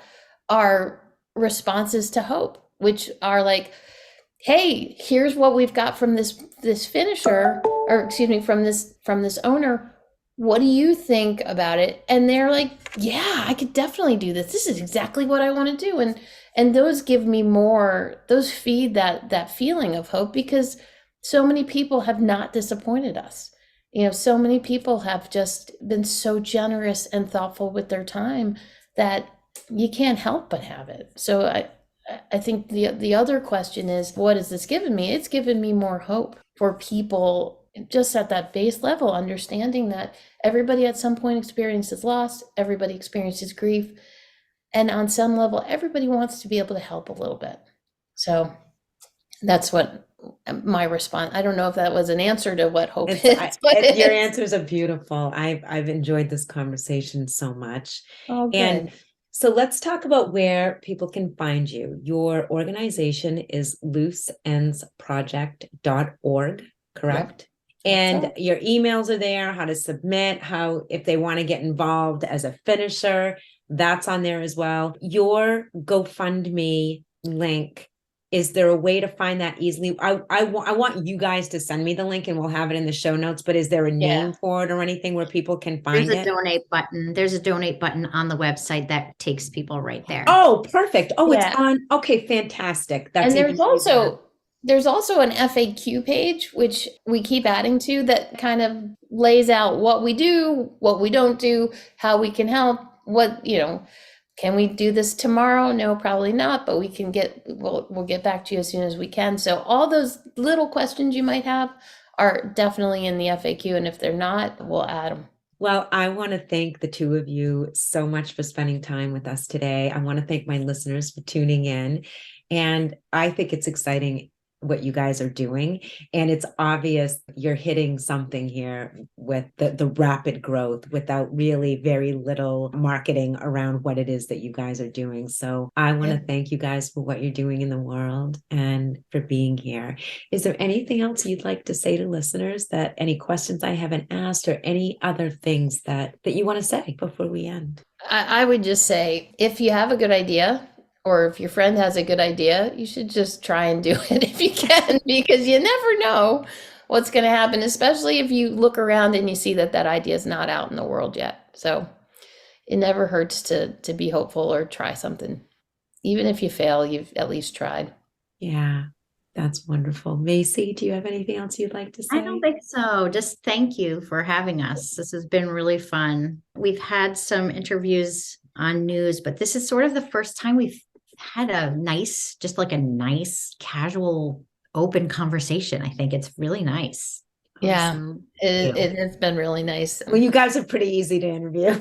B: are responses to hope, which are like, hey, here's what we've got from this finisher, or excuse me, from this owner. What do you think about it? And they're like, yeah, I could definitely do this. This is exactly what I want to do. And those give me those feed that feeling of hope, because so many people have not disappointed us. So many people have just been so generous and thoughtful with their time that you can't help but have it. So I think the other question is, what has this given me? It's given me more hope for people, just at that base level, understanding that everybody at some point experiences loss, everybody experiences grief. And on some level, everybody wants to be able to help a little bit. So that's what my response. I don't know if that was an answer to what hope is.
A: Your answers are beautiful. I've enjoyed this conversation so much.
B: Oh, good.
A: And so let's talk about where people can find you. Your organization is looseendsproject.org, correct? Yep. And your emails are there, how to submit, if they want to get involved as a finisher, that's on there as well. Your GoFundMe link is there a way to find that easily? I want you guys to send me the link and we'll have it in the show notes, but is there a name for it or anything where people can find
C: There's a
A: it?
C: donate button. There's a donate button on the website that takes people right there.
A: Oh, perfect. Oh,
B: Yeah.
A: it's on. Okay, fantastic. That's
B: And there's
A: even easier.
B: also an FAQ page, which we keep adding to, that kind of lays out what we do, what we don't do, how we can help, what, can we do this tomorrow? No, probably not, but we'll get back to you as soon as we can. So all those little questions you might have are definitely in the FAQ. And if they're not, we'll add them.
A: Well, I want to thank the two of you so much for spending time with us today. I want to thank my listeners for tuning in. And I think it's exciting what you guys are doing. And it's obvious you're hitting something here with the rapid growth without really very little marketing around what it is that you guys are doing. So I want to thank you guys for what you're doing in the world and for being here. Is there anything else you'd like to say to listeners, that any questions I haven't asked, or any other things that you want to say before we end?
B: I would just say, if you have a good idea, or if your friend has a good idea, you should just try and do it if you can, because you never know what's going to happen, especially if you look around and you see that idea is not out in the world yet. So it never hurts to be hopeful or try something. Even if you fail, you've at least tried.
A: Yeah, that's wonderful. Masey, do you have anything else you'd like to say?
C: I don't think so. Just thank you for having us. This has been really fun. We've had some interviews on news, but this is sort of the first time we've had a nice casual, open conversation. I think it's really nice.
B: Yeah,
A: Awesome.
B: it has been really nice.
A: Well, you guys are pretty easy to interview.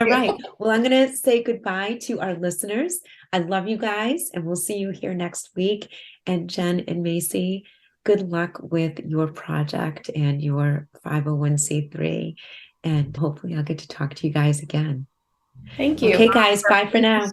A: All right. Well, I'm going to say goodbye to our listeners. I love you guys, and we'll see you here next week. And Jen and Masey, good luck with your project and your 501c3. And hopefully I'll get to talk to you guys again.
B: Thank you.
A: Okay, guys, bye for now.